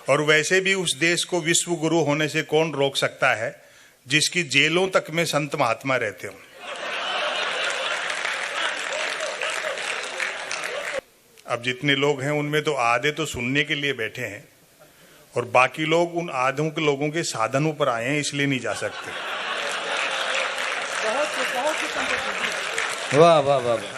और वैसे भी उस देश को विश्व गुरु होने से कौन रोक सकता है जिसकी जेलों तक में संत महात्मा रहते हो। अब जितने लोग हैं उनमें तो आधे तो सुनने के लिए बैठे हैं और बाकी लोग उन आधों के लोगों के साधनों पर आए हैं, इसलिए नहीं जा सकते। वाह वाह वाह वाह।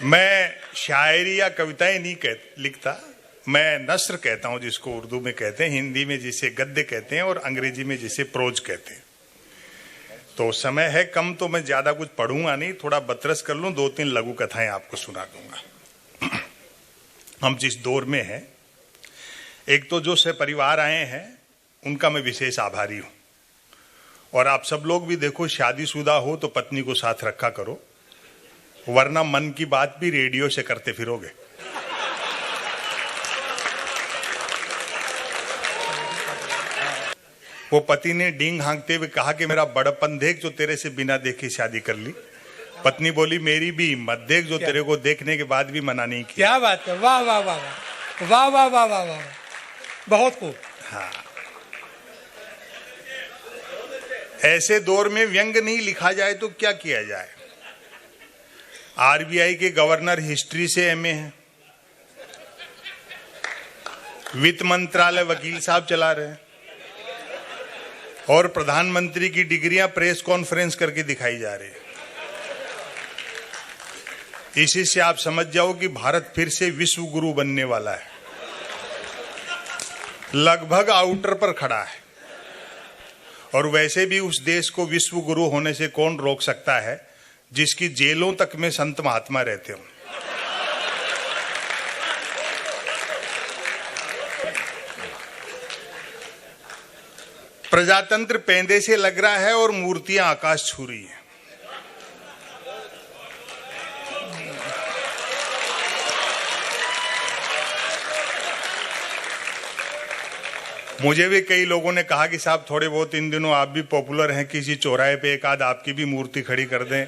मैं शायरी या कविताएं नहीं लिखता, मैं नस्र कहता हूं, जिसको उर्दू में कहते हैं, हिंदी में जिसे गद्य कहते हैं और अंग्रेजी में जिसे प्रोज कहते हैं। तो समय है कम तो मैं ज्यादा कुछ पढ़ूंगा नहीं, थोड़ा बतरस कर लूं, 2-3 लघु कथाएं आपको सुना दूंगा। हम जिस दौर में हैं, एक तो जो से परिवार आए हैं उनका मैं विशेष आभारी हूं। और आप सब लोग भी देखो, शादीशुदा हो तो पत्नी को साथ रखा करो, वरना मन की बात भी रेडियो से करते फिरोगे। वो पति ने डींग हाँकते हुए कहा कि मेरा बड़पन देख जो तेरे से बिना देखे शादी कर ली। पत्नी बोली मेरी भी हिम्मत देख जो तेरे को देखने के बाद भी मना नहीं किया। क्या बात है, वाह वाह वाह वाह वाह वाह वाह वाह, बहुत खूब। हाँ, ऐसे दौर में व्यंग नहीं लिखा जाए तो क्या किया जाए। आरबीआई के गवर्नर हिस्ट्री से एमए हैं, वित्त मंत्रालय वकील साहब चला रहे हैं और प्रधानमंत्री की डिग्रियां प्रेस कॉन्फ्रेंस करके दिखाई जा रही है। इसी से आप समझ जाओ कि भारत फिर से विश्व गुरु बनने वाला है, लगभग आउटर पर खड़ा है। और वैसे भी उस देश को विश्व गुरु होने से कौन रोक सकता है जिसकी जेलों तक में संत महात्मा रहते हो। प्रजातंत्र पेंदे से लग रहा है और मूर्तियां आकाश छू रही हैं। मुझे भी कई लोगों ने कहा कि साहब थोड़े बहुत इन दिनों आप भी पॉपुलर हैं, किसी चौराहे पे एक आध आपकी भी मूर्ति खड़ी कर दें,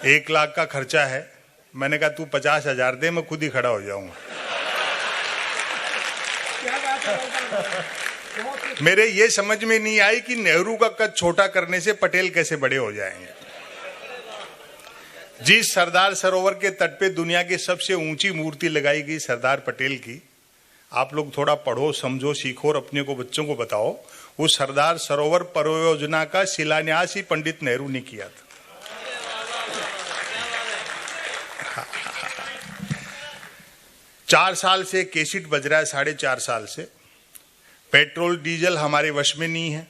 1 लाख का खर्चा है। मैंने कहा तू 50,000 दे, मैं खुद ही खड़ा हो जाऊंगा। मेरे ये समझ में नहीं आई कि नेहरू का कद छोटा करने से पटेल कैसे बड़े हो जाएंगे। जिस सरदार सरोवर के तट पे दुनिया की सबसे ऊंची मूर्ति लगाई गई सरदार पटेल की, आप लोग थोड़ा पढ़ो, समझो, सीखो और अपने को बच्चों को बताओ। वो सरदार सरोवर परियोजना का शिलान्यास ही पंडित नेहरू ने किया था। 4 साल से केसिट बज रहा है, 4.5 साल से। पेट्रोल डीजल हमारे वश में नहीं है,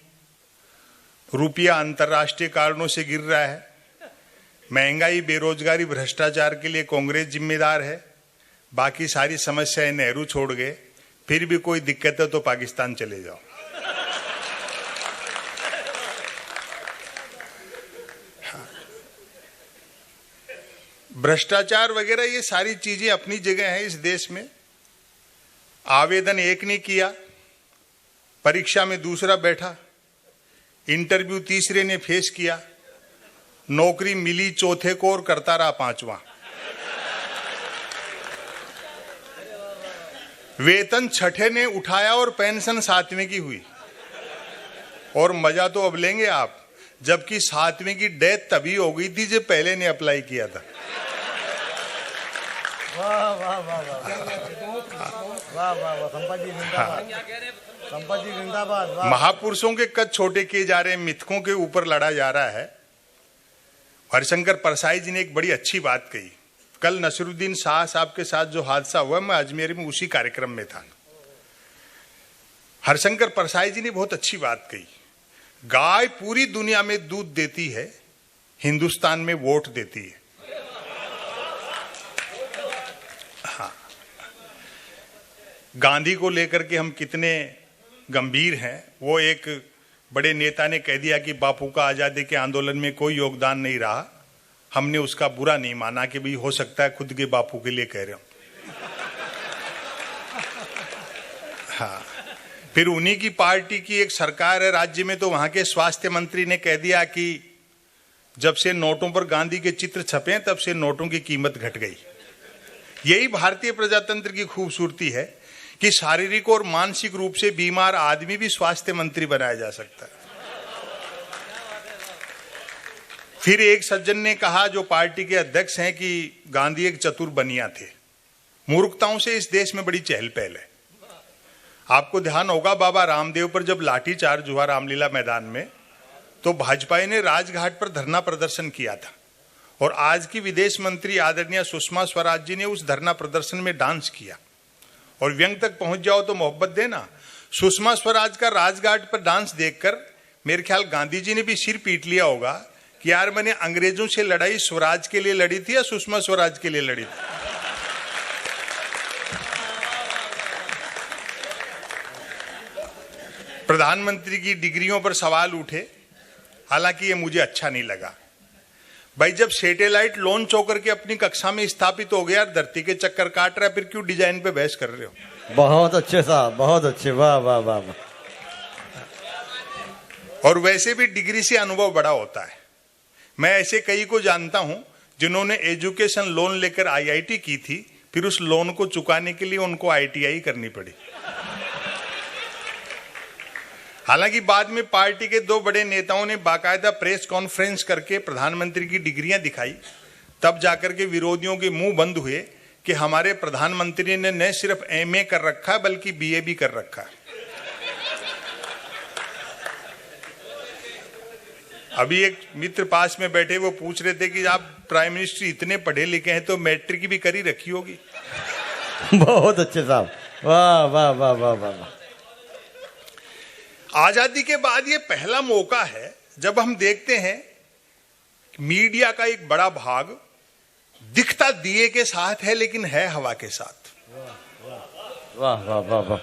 रुपया अंतर्राष्ट्रीय कारणों से गिर रहा है, महंगाई, बेरोजगारी, भ्रष्टाचार के लिए कांग्रेस जिम्मेदार है, बाकी सारी समस्याएं नेहरू छोड़ गए। फिर भी कोई दिक्कत है तो पाकिस्तान चले जाओ। भ्रष्टाचार वगैरह ये सारी चीजें अपनी जगह हैं इस देश में। आवेदन एक ने किया, परीक्षा में दूसरा बैठा, इंटरव्यू तीसरे ने फेस किया, नौकरी मिली चौथे को और करता रहा 5वां। वेतन 6ठे ने उठाया और पेंशन 7वें की हुई। और मजा तो अब लेंगे आप, जबकि 7वें की डेथ तभी हो गई थी जब पहले ने अप्लाई किया था। वाह वाह वाह वाह वाह वाह, संपत जी जिंदाबाद, संपत जी जिंदाबाद। महापुरुषों के कद छोटे किए जा रहे हैं, मिथकों के ऊपर लड़ा जा रहा है। हरिशंकर परसाई जी ने एक बड़ी अच्छी बात कही। कल नसरुद्दीन शाह साहब के साथ जो हादसा हुआ, मैं अजमेर में उसी कार्यक्रम में था। हरिशंकर परसाई जी ने बहुत अच्छी बात कही, गाय पूरी दुनिया में दूध देती है, हिंदुस्तान में वोट देती है। हाँ, गांधी को लेकर के हम कितने गंभीर हैं। वो एक बड़े नेता ने कह दिया कि बापू का आजादी के आंदोलन में कोई योगदान नहीं रहा। हमने उसका बुरा नहीं माना कि भाई हो सकता है खुद के बापू के लिए कह रहे हो। हाँ, फिर उन्हीं की पार्टी की एक सरकार है राज्य में, तो वहां के स्वास्थ्य मंत्री ने कह दिया कि जब से नोटों पर गांधी के चित्र छपे तब से नोटों की कीमत घट गई। यही भारतीय प्रजातंत्र की खूबसूरती है कि शारीरिक और मानसिक रूप से बीमार आदमी भी स्वास्थ्य मंत्री बनाया जा सकता है। फिर एक सज्जन ने कहा, जो पार्टी के अध्यक्ष हैं, कि गांधी एक चतुर बनिया थे। मूर्खताओं से इस देश में बड़ी चहल पहल है। आपको ध्यान होगा, बाबा रामदेव पर जब लाठीचार्ज हुआ रामलीला मैदान में, तो भाजपा ने राजघाट पर धरना प्रदर्शन किया था और आज की विदेश मंत्री आदरणीय सुषमा स्वराज जी ने उस धरना प्रदर्शन में डांस किया। और व्यंग तक पहुंच जाओ तो मोहब्बत देना, सुषमा स्वराज का राजघाट पर डांस देखकर मेरे ख्याल गांधी जी ने भी सिर पीट लिया होगा कि यार मैंने अंग्रेजों से लड़ाई स्वराज के लिए लड़ी थी या सुषमा स्वराज के लिए लड़ी थी। प्रधानमंत्री की डिग्रियों पर सवाल उठे, हालांकि ये मुझे अच्छा नहीं लगा। भाई, जब सैटेलाइट लॉन्च होकर के अपनी कक्षा में स्थापित हो गया, धरती के चक्कर काट रहा है, फिर क्यों डिजाइन पे बहस कर रहे हो? बहुत अच्छे साहब, बहुत अच्छे, वाह वाह वाह वाह। और वैसे भी डिग्री से अनुभव बड़ा होता है। मैं ऐसे कई को जानता हूं जिन्होंने एजुकेशन लोन लेकर आईआईटी की थी, फिर उस लोन को चुकाने के लिए उनको आईटीआई करनी पड़ी। हालांकि बाद में पार्टी के दो बड़े नेताओं ने बाकायदा प्रेस कॉन्फ्रेंस करके प्रधानमंत्री की डिग्रियां दिखाई, तब जाकर के विरोधियों के मुंह बंद हुए कि हमारे प्रधानमंत्री ने न सिर्फ एमए कर रखा बल्कि बीए भी कर रखा है। अभी एक मित्र पास में बैठे, वो पूछ रहे थे कि आप प्राइम मिनिस्टर इतने पढ़े लिखे हैं तो मैट्रिक भी करी रखी होगी। बहुत अच्छे साहब, वाह वाह वाह वाह वाह। आजादी के बाद ये पहला मौका है जब हम देखते हैं मीडिया का एक बड़ा भाग दिखता दिए के साथ है लेकिन है हवा के साथ। वाह वाह वाह वाह।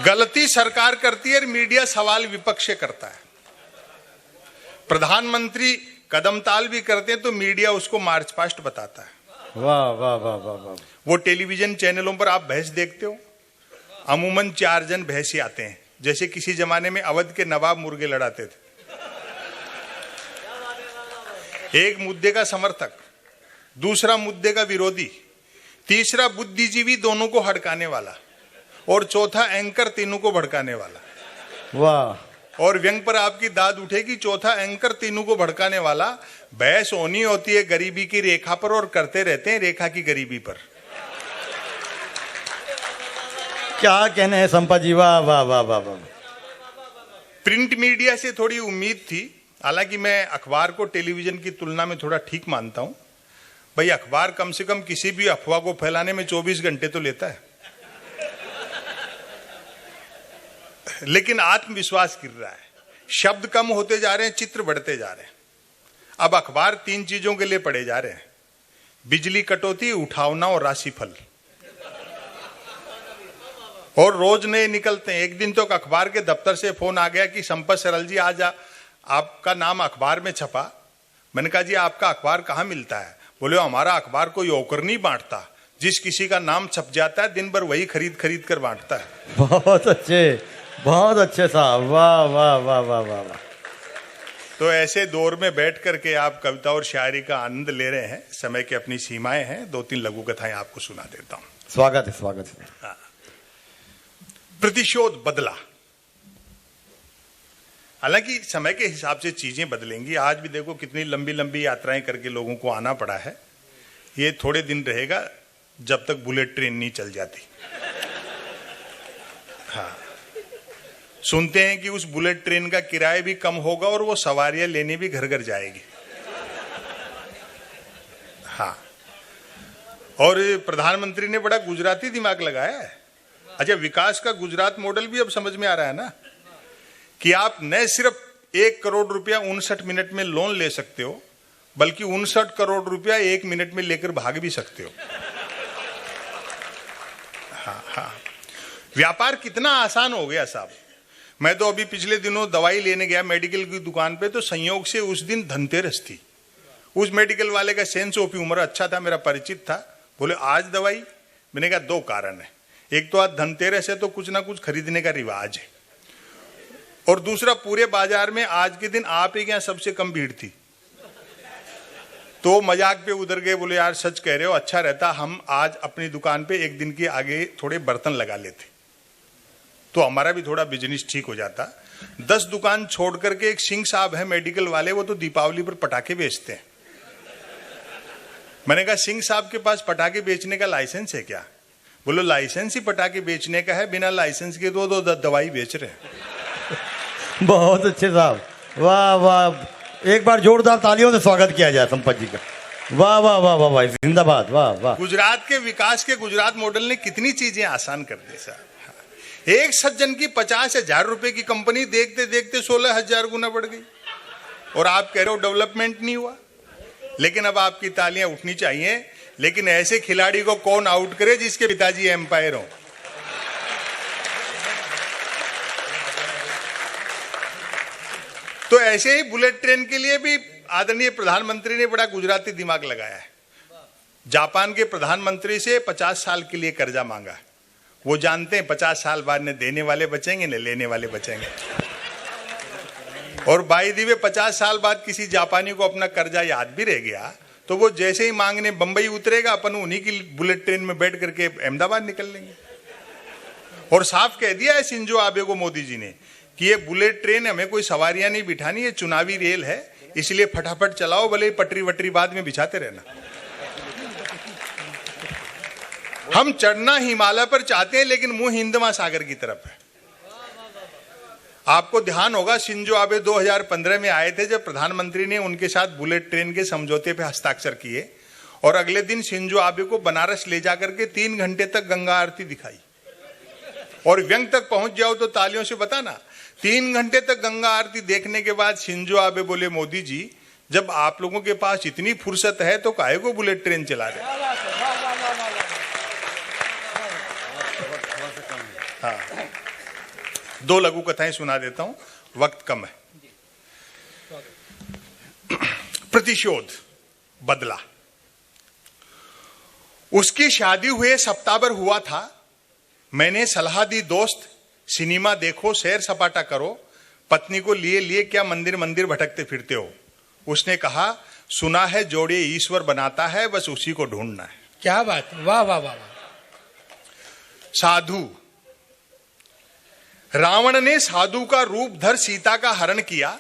गलती सरकार करती है और मीडिया सवाल विपक्ष से करता है। प्रधानमंत्री कदमताल भी करते हैं तो मीडिया उसको मार्च पास्ट बताता है। वाह वाह वाह वाह वाह। वो टेलीविजन चैनलों पर आप बहस देखते हो, अमूमन 4 जन भैंसी आते हैं, जैसे किसी जमाने में अवध के नवाब मुर्गे लड़ाते थे। एक मुद्दे का समर्थक, दूसरा मुद्दे का विरोधी, तीसरा बुद्धिजीवी दोनों को हड़काने वाला, और चौथा एंकर तीनों को भड़काने वाला। वाह। और व्यंग पर आपकी दाद उठेगी, चौथा एंकर तीनों को भड़काने वाला। बहस होनी होती है गरीबी की रेखा पर और करते रहते हैं रेखा की गरीबी पर। क्या कहने हैं संपा जी, वाह वाह वाह वाह वाह। प्रिंट मीडिया से थोड़ी उम्मीद थी, हालांकि मैं अखबार को टेलीविजन की तुलना में थोड़ा ठीक मानता हूं। भाई, अखबार कम से कम किसी भी अफवाह को फैलाने में 24 घंटे तो लेता है, लेकिन आत्मविश्वास गिर रहा है। शब्द कम होते जा रहे हैं, चित्र बढ़ते जा रहे हैं। अब अखबार 3 चीजों के लिए पढ़े जा रहे हैं: बिजली कटौती, उठावना और राशिफल। और रोज नए निकलते हैं। एक दिन तो अखबार के दफ्तर से फोन आ गया कि संपत सरल जी, आज आपका नाम अखबार में छपा। मैंने कहा जी, आपका अखबार कहाँ मिलता है? बोले, हमारा अखबार कोई होकर नहीं बांटता, जिस किसी का नाम छप जाता है दिन भर वही खरीद खरीद कर बांटता है। बहुत अच्छे साहब, वाह वाह वाह वाह वाह वाह। तो ऐसे दौर में बैठ करके आप कविता और शायरी का आनंद ले रहे हैं। समय की अपनी सीमाएं हैं, 2-3 लघु कथाएं आपको सुना देता हूं। स्वागत है, स्वागत है। हाँ। प्रतिशोध बदला। हालांकि समय के हिसाब से चीजें बदलेंगी। आज भी देखो कितनी लंबी लंबी यात्राएं करके लोगों को आना पड़ा है। ये थोड़े दिन रहेगा जब तक बुलेट ट्रेन नहीं चल जाती। हाँ, सुनते हैं कि उस बुलेट ट्रेन का किराया भी कम होगा और वो सवारियां लेने भी घर घर जाएगी। हाँ, और प्रधानमंत्री ने बड़ा गुजराती दिमाग लगाया है। अच्छा, विकास का गुजरात मॉडल भी अब समझ में आ रहा है ना, कि आप न सिर्फ 1 करोड़ रुपया 59 मिनट में लोन ले सकते हो, बल्कि 59 करोड़ रुपया 1 मिनट में लेकर भाग भी सकते हो। हाँ हाँ, व्यापार कितना आसान हो गया साहब। मैं तो अभी पिछले दिनों दवाई लेने गया मेडिकल की दुकान पे, तो संयोग से उस दिन धनतेरस थी। उस मेडिकल वाले का सेंस ऑफ ह्यूमर अच्छा था, मेरा परिचित था। बोले, आज दवाई? मैंने कहा 2 कारण है। एक तो आज धनतेरस है तो कुछ ना कुछ खरीदने का रिवाज है। और दूसरा, पूरे बाजार में आज के दिन आप ही के यहां सबसे कम भीड़ थी। तो मजाक पे उधर गए, बोले यार सच कह रहे हो, अच्छा रहता हम आज अपनी दुकान पे एक दिन के आगे थोड़े बर्तन लगा लेते तो हमारा भी थोड़ा बिजनेस ठीक हो जाता। 10 दुकान छोड़ करके एक सिंह साहब है मेडिकल वाले, वो तो दीपावली पर पटाखे बेचते हैं। मैंने कहा सिंह साहब के पास पटाखे बेचने का लाइसेंस है क्या? बोलो लाइसेंस ही पटाखे बेचने का है, बिना लाइसेंस के दो दवाई बेच रहे हैं। बहुत अच्छे साहब, वाह वाह, एक बार जोरदार तालियों से स्वागत किया जाए संपत जी का। वाह वाह वाह वाह वाह, जिंदाबाद, वाह वाह। गुजरात के विकास के गुजरात मॉडल ने कितनी चीजें आसान कर दी साहब। एक सज्जन की 50,000 रुपए की कंपनी देखते देखते 16,000 गुना बढ़ गई, और आप कह रहे हो डेवलपमेंट नहीं हुआ। लेकिन अब आपकी तालियां उठनी चाहिए, लेकिन ऐसे खिलाड़ी को कौन आउट करे जिसके पिताजी एम्पायर हो। तो ऐसे ही बुलेट ट्रेन के लिए भी आदरणीय प्रधानमंत्री ने बड़ा गुजराती दिमाग लगाया है। जापान के प्रधानमंत्री से 50 साल के लिए कर्जा मांगा। वो जानते हैं 50 साल बाद न देने वाले बचेंगे न लेने वाले बचेंगे। और बाई दी वे 50 साल बाद किसी जापानी को अपना कर्जा याद भी रह गया तो वो जैसे ही मांगने बंबई उतरेगा, अपन उन्हीं की बुलेट ट्रेन में बैठ करके अहमदाबाद निकल लेंगे। और साफ कह दिया है शिंजो आबे को मोदी जी ने कि ये बुलेट ट्रेन हमें कोई सवारियां नहीं बिठानी, ये चुनावी रेल है, इसलिए फटाफट चलाओ, भले पटरी वटरी बाद में बिछाते रहना। हम चढ़ना हिमालय पर चाहते हैं, लेकिन मुंह हिंद महासागर की तरफ है। आपको ध्यान होगा शिंजो आबे 2015 में आए थे, जब प्रधानमंत्री ने उनके साथ बुलेट ट्रेन के समझौते पे हस्ताक्षर किए, और अगले दिन शिंजो आबे को बनारस ले जाकर के 3 घंटे तक गंगा आरती दिखाई। और व्यंग तक पहुंच जाओ तो तालियों से बताना। 3 घंटे तक गंगा आरती देखने के बाद शिंजो आबे बोले, मोदी जी जब आप लोगों के पास इतनी फुर्सत है तो काहे को बुलेट ट्रेन चला रहे? हाँ, 2 लघु कथाएं सुना देता हूं, वक्त कम है। प्रतिशोध, बदला। उसकी शादी हुए सप्ताह भर हुआ था। मैंने सलाह दी, दोस्त सिनेमा देखो, सैर सपाटा करो, पत्नी को लिए लिए क्या मंदिर मंदिर भटकते फिरते हो। उसने कहा, सुना है जोड़े ईश्वर बनाता है, बस उसी को ढूंढना है। क्या बात, वाह वाह वाह। साधु, रावण ने साधु का रूप धर सीता का हरण किया।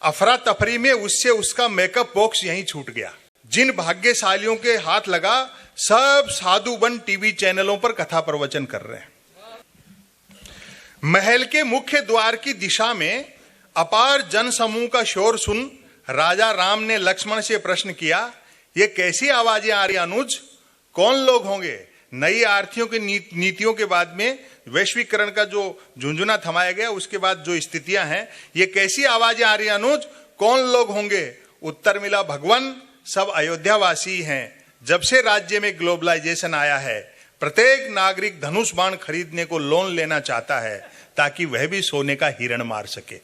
अफरा तफरी में उससे उसका मेकअप बॉक्स यहीं छूट गया। जिन भाग्यशालियों के हाथ लगा, सब साधु बन टीवी चैनलों पर कथा प्रवचन कर रहे हैं। महल के मुख्य द्वार की दिशा में अपार जन समूह का शोर सुन राजा राम ने लक्ष्मण से प्रश्न किया, ये कैसी आवाजें आ रही अनुज? कौन लोग होंगे? नई आर्थियों की नीतियों के बाद में वैश्वीकरण का जो झुंझुना थमाया गया, उसके बाद जो स्थितियां हैं, ये कैसी आवाजें आ रही अनुज? कौन लोग होंगे? उत्तर मिला, भगवान सब अयोध्यावासी हैं। जब से राज्य में ग्लोबलाइजेशन आया है, प्रत्येक नागरिक धनुष बाण खरीदने को लोन लेना चाहता है ताकि वह भी सोने का हिरण मार सके।